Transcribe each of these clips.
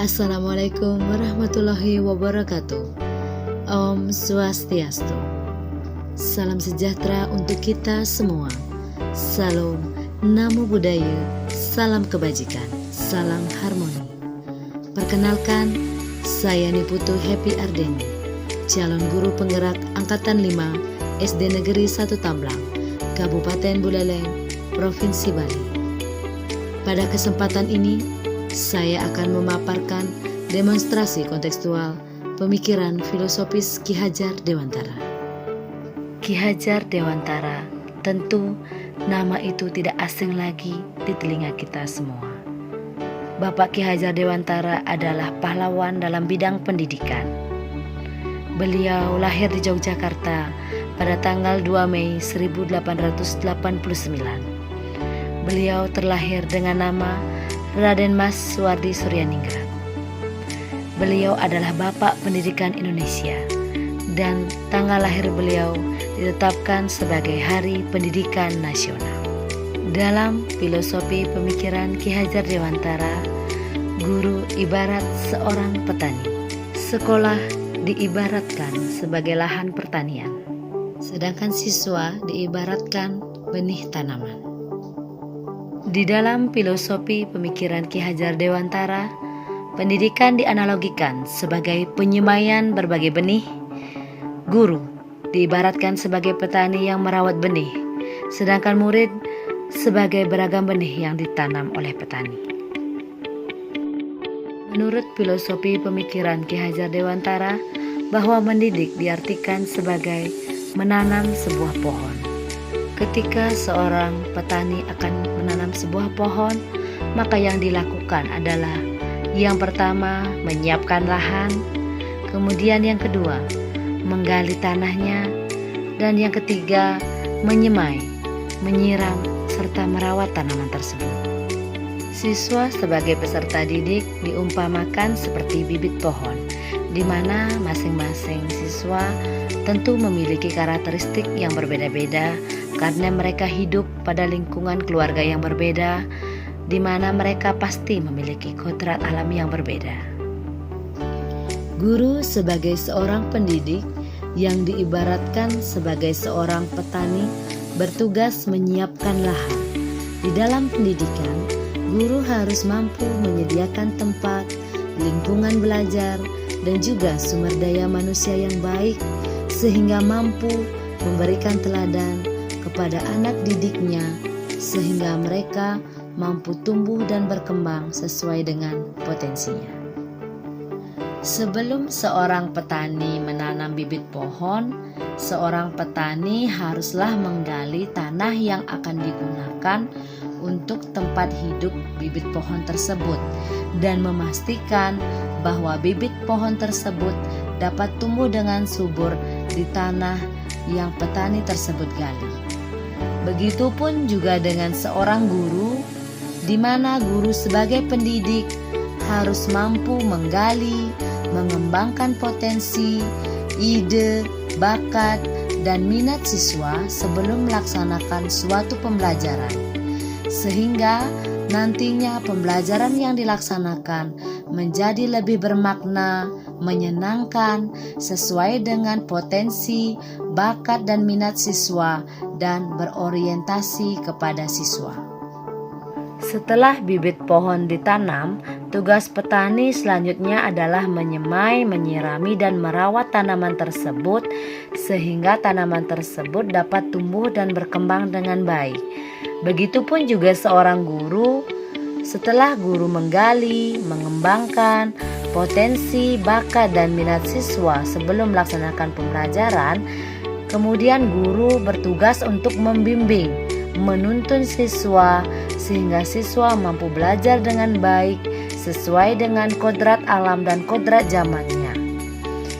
Assalamualaikum warahmatullahi wabarakatuh. Om Swastiastu. Salam sejahtera untuk kita semua. Salam Namo Buddhaya. Salam kebajikan. Salam harmoni. Perkenalkan, saya Niputu Happy Ardeni, calon guru penggerak Angkatan 5 SD Negeri 1 Tamblang, Kabupaten Buleleng, Provinsi Bali. Pada kesempatan ini, saya akan memaparkan demonstrasi kontekstual pemikiran filosofis Ki Hajar Dewantara. Ki Hajar Dewantara, tentu nama itu tidak asing lagi di telinga kita semua. Bapak Ki Hajar Dewantara adalah pahlawan dalam bidang pendidikan. Beliau lahir di Yogyakarta pada tanggal 2 Mei 1889. Beliau terlahir dengan nama Raden Mas Suwardi Suryaningrat. Beliau adalah Bapak Pendidikan Indonesia dan tanggal lahir beliau ditetapkan sebagai Hari Pendidikan Nasional. Dalam filosofi pemikiran Ki Hajar Dewantara, guru ibarat seorang petani. Sekolah diibaratkan sebagai lahan pertanian, sedangkan siswa diibaratkan benih tanaman. Di dalam filosofi pemikiran Ki Hajar Dewantara, pendidikan dianalogikan sebagai penyemaian berbagai benih. Guru diibaratkan sebagai petani yang merawat benih, sedangkan murid sebagai beragam benih yang ditanam oleh petani. Menurut filosofi pemikiran Ki Hajar Dewantara, bahwa mendidik diartikan sebagai menanam sebuah pohon. Ketika seorang petani akan menanam sebuah pohon, maka yang dilakukan adalah yang pertama menyiapkan lahan, kemudian yang kedua menggali tanahnya, dan yang ketiga menyemai, menyiram, serta merawat tanaman tersebut. Siswa sebagai peserta didik diumpamakan seperti bibit pohon, di mana masing-masing siswa tentu memiliki karakteristik yang berbeda-beda karena mereka hidup pada lingkungan keluarga yang berbeda, di mana mereka pasti memiliki kodrat alam yang berbeda. Guru sebagai seorang pendidik yang diibaratkan sebagai seorang petani bertugas menyiapkan lahan. Di dalam pendidikan, guru harus mampu menyediakan tempat, lingkungan belajar, dan juga sumber daya manusia yang baik sehingga mampu memberikan teladan kepada anak didiknya sehingga mereka mampu tumbuh dan berkembang sesuai dengan potensinya. Sebelum seorang petani menanam bibit pohon, seorang petani haruslah menggali tanah yang akan digunakan untuk tempat hidup bibit pohon tersebut dan memastikan bahwa bibit pohon tersebut dapat tumbuh dengan subur di tanah yang petani tersebut gali. Begitupun juga dengan seorang guru, di mana guru sebagai pendidik harus mampu menggali, mengembangkan potensi, ide, bakat, dan minat siswa sebelum melaksanakan suatu pembelajaran. Sehingga nantinya pembelajaran yang dilaksanakan menjadi lebih bermakna, menyenangkan, sesuai dengan potensi, bakat dan minat siswa, dan berorientasi kepada siswa. Setelah bibit pohon ditanam, tugas petani selanjutnya adalah menyemai, menyirami, dan merawat tanaman tersebut sehingga tanaman tersebut dapat tumbuh dan berkembang dengan baik. Begitupun juga seorang guru, setelah guru menggali, mengembangkan potensi, bakat, dan minat siswa sebelum melaksanakan pembelajaran, kemudian guru bertugas untuk membimbing, menuntun siswa sehingga siswa mampu belajar dengan baik sesuai dengan kodrat alam dan kodrat zamannya.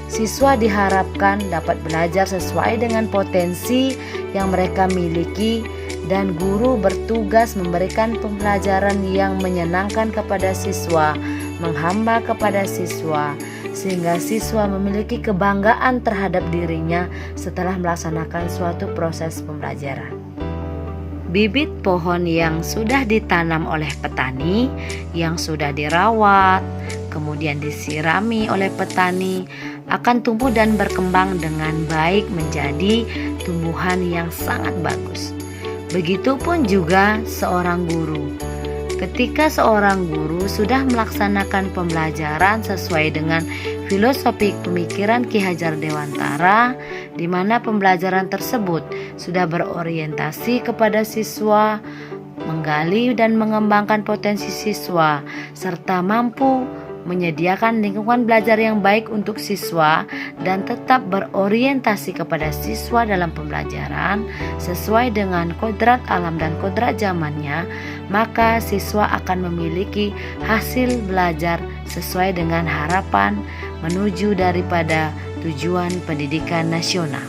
Siswa diharapkan dapat belajar sesuai dengan potensi yang mereka miliki dan guru bertugas memberikan pembelajaran yang menyenangkan kepada siswa, menghamba kepada siswa, sehingga siswa memiliki kebanggaan terhadap dirinya setelah melaksanakan suatu proses pembelajaran. Bibit pohon yang sudah ditanam oleh petani, yang sudah dirawat, kemudian disirami oleh petani, akan tumbuh dan berkembang dengan baik menjadi tumbuhan yang sangat bagus. Begitupun juga seorang guru. Ketika seorang guru sudah melaksanakan pembelajaran sesuai dengan filosofi pemikiran Ki Hajar Dewantara, di mana pembelajaran tersebut sudah berorientasi kepada siswa, menggali dan mengembangkan potensi siswa, serta mampu menyediakan lingkungan belajar yang baik untuk siswa dan tetap berorientasi kepada siswa dalam pembelajaran sesuai dengan kodrat alam dan kodrat zamannya, maka siswa akan memiliki hasil belajar sesuai dengan harapan menuju daripada tujuan pendidikan nasional.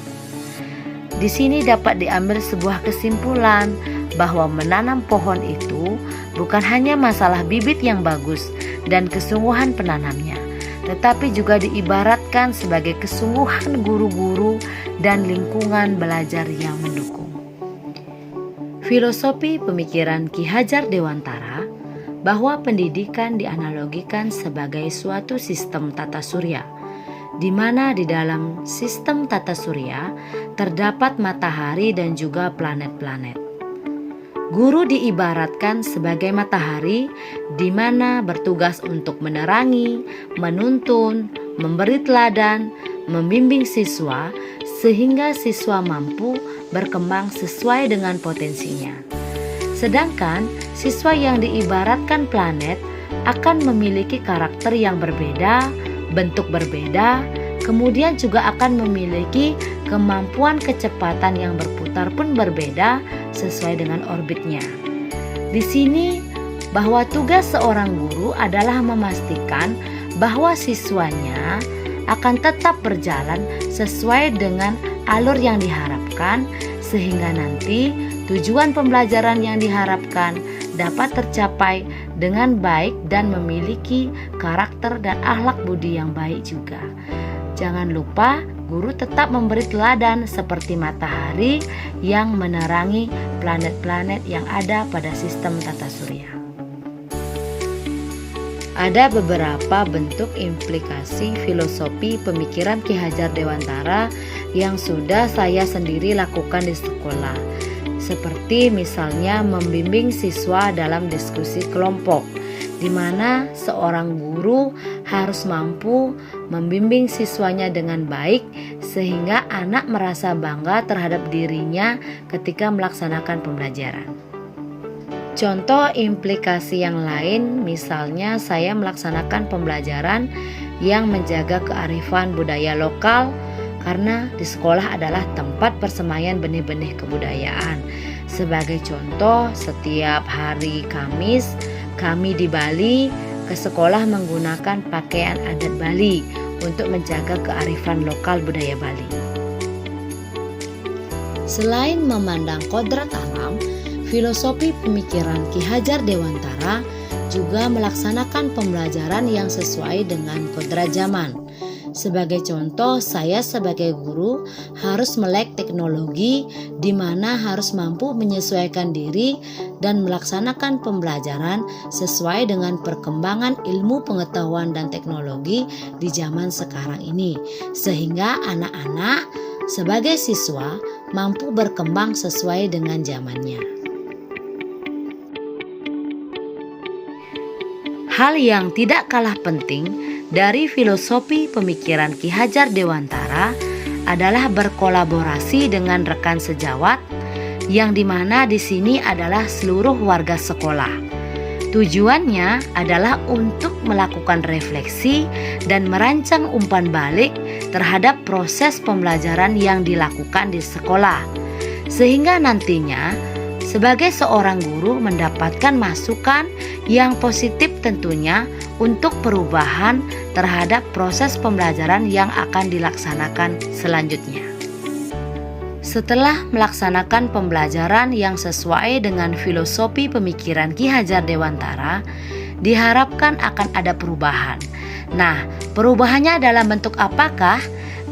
Di sini dapat diambil sebuah kesimpulan bahwa menanam pohon itu bukan hanya masalah bibit yang bagus dan kesungguhan penanamnya, tetapi juga diibaratkan sebagai kesungguhan guru-guru dan lingkungan belajar yang mendukung. Filosofi pemikiran Ki Hajar Dewantara bahwa pendidikan dianalogikan sebagai suatu sistem tata surya, di mana di dalam sistem tata surya terdapat matahari dan juga planet-planet. Guru diibaratkan sebagai matahari di mana bertugas untuk menerangi, menuntun, memberi teladan, membimbing siswa sehingga siswa mampu berkembang sesuai dengan potensinya. Sedangkan siswa yang diibaratkan planet akan memiliki karakter yang berbeda, bentuk berbeda, kemudian juga akan memiliki kemampuan kecepatan yang berputar pun berbeda sesuai dengan orbitnya. Di sini bahwa tugas seorang guru adalah memastikan bahwa siswanya akan tetap berjalan sesuai dengan alur yang diharapkan sehingga nanti tujuan pembelajaran yang diharapkan dapat tercapai dengan baik dan memiliki karakter dan akhlak budi yang baik juga. Jangan lupa guru tetap memberi teladan seperti matahari yang menerangi planet-planet yang ada pada sistem tata surya. Ada beberapa bentuk implikasi filosofi pemikiran Ki Hajar Dewantara yang sudah saya sendiri lakukan di sekolah, seperti misalnya membimbing siswa dalam diskusi kelompok, di mana seorang guru harus mampu membimbing siswanya dengan baik sehingga anak merasa bangga terhadap dirinya ketika melaksanakan pembelajaran. Contoh implikasi yang lain, misalnya saya melaksanakan pembelajaran yang menjaga kearifan budaya lokal karena di sekolah adalah tempat persemaian benih-benih kebudayaan. Sebagai contoh, setiap hari Kamis kami di Bali ke sekolah menggunakan pakaian adat Bali untuk menjaga kearifan lokal budaya Bali. Selain memandang kodrat alam, filosofi pemikiran Ki Hajar Dewantara juga melaksanakan pembelajaran yang sesuai dengan kodrat zaman. Sebagai contoh, saya sebagai guru harus melek teknologi di mana harus mampu menyesuaikan diri dan melaksanakan pembelajaran sesuai dengan perkembangan ilmu pengetahuan dan teknologi di zaman sekarang ini, sehingga anak-anak sebagai siswa mampu berkembang sesuai dengan zamannya. Hal yang tidak kalah penting dari filosofi pemikiran Ki Hajar Dewantara adalah berkolaborasi dengan rekan sejawat, yang dimana di sini adalah seluruh warga sekolah. Tujuannya adalah untuk melakukan refleksi dan merancang umpan balik terhadap proses pembelajaran yang dilakukan di sekolah, sehingga nantinya sebagai seorang guru mendapatkan masukan yang positif tentunya untuk perubahan terhadap proses pembelajaran yang akan dilaksanakan selanjutnya. Setelah melaksanakan pembelajaran yang sesuai dengan filosofi pemikiran Ki Hajar Dewantara, diharapkan akan ada perubahan. Nah, perubahannya dalam bentuk apakah?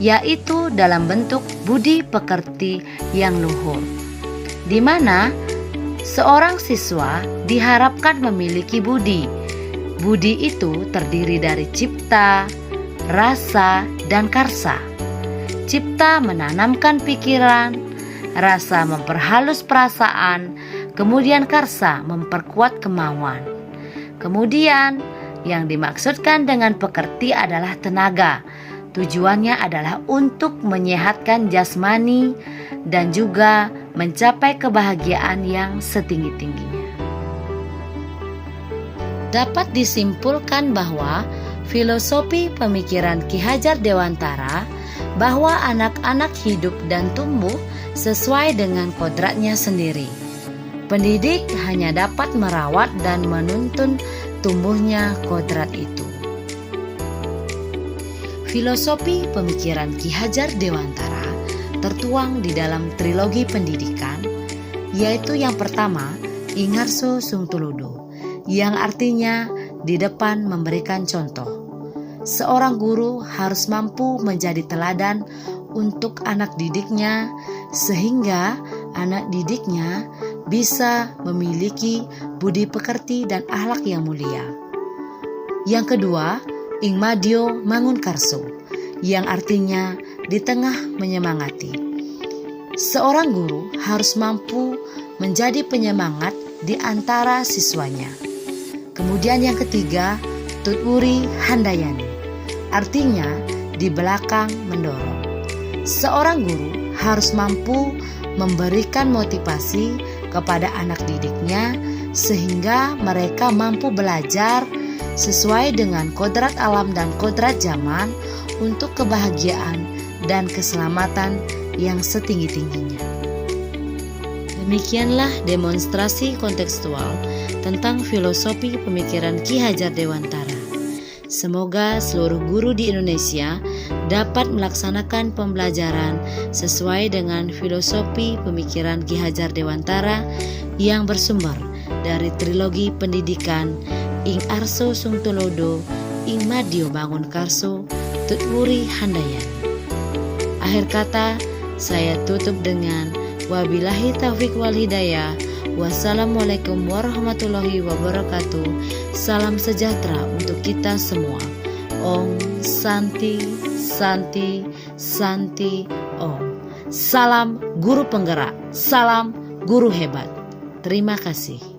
Yaitu dalam bentuk budi pekerti yang luhur, di mana seorang siswa diharapkan memiliki budi, Budi itu terdiri dari cipta, rasa, dan karsa. Cipta menanamkan pikiran, rasa memperhalus perasaan, kemudian karsa memperkuat kemauan. Kemudian yang dimaksudkan dengan pekerti adalah tenaga. Tujuannya adalah untuk menyehatkan jasmani dan juga mencapai kebahagiaan yang setinggi-tingginya. Dapat disimpulkan bahwa filosofi pemikiran Ki Hajar Dewantara bahwa anak-anak hidup dan tumbuh sesuai dengan kodratnya sendiri. Pendidik hanya dapat merawat dan menuntun tumbuhnya kodrat itu. Filosofi pemikiran Ki Hajar Dewantara tertuang di dalam trilogi pendidikan, yaitu yang pertama, Ingarso Sungtulodo, yang artinya di depan memberikan contoh. Seorang guru harus mampu menjadi teladan untuk anak didiknya, sehingga anak didiknya bisa memiliki budi pekerti dan akhlak yang mulia. Yang kedua, Ingmadio Mangunkarso, yang artinya di tengah menyemangati. Seorang guru harus mampu menjadi penyemangat di antara siswanya. Kemudian yang ketiga, Tutwuri Handayani, artinya di belakang mendorong. Seorang guru harus mampu memberikan motivasi kepada anak didiknya sehingga mereka mampu belajar sesuai dengan kodrat alam dan kodrat zaman untuk kebahagiaan dan keselamatan yang setinggi-tingginya. Demikianlah demonstrasi kontekstual tentang filosofi pemikiran Ki Hajar Dewantara. Semoga seluruh guru di Indonesia dapat melaksanakan pembelajaran sesuai dengan filosofi pemikiran Ki Hajar Dewantara yang bersumber dari trilogi pendidikan Ingarso Sungtulodo, Ingmadio Mangunkarso, Tutwuri Handayani. Akhir kata, saya tutup dengan wabillahi taufiq wal hidayah. Wassalamualaikum warahmatullahi wabarakatuh. Salam sejahtera untuk kita semua. Om Santi Santi Santi Om. Salam guru penggerak, salam guru hebat. Terima kasih.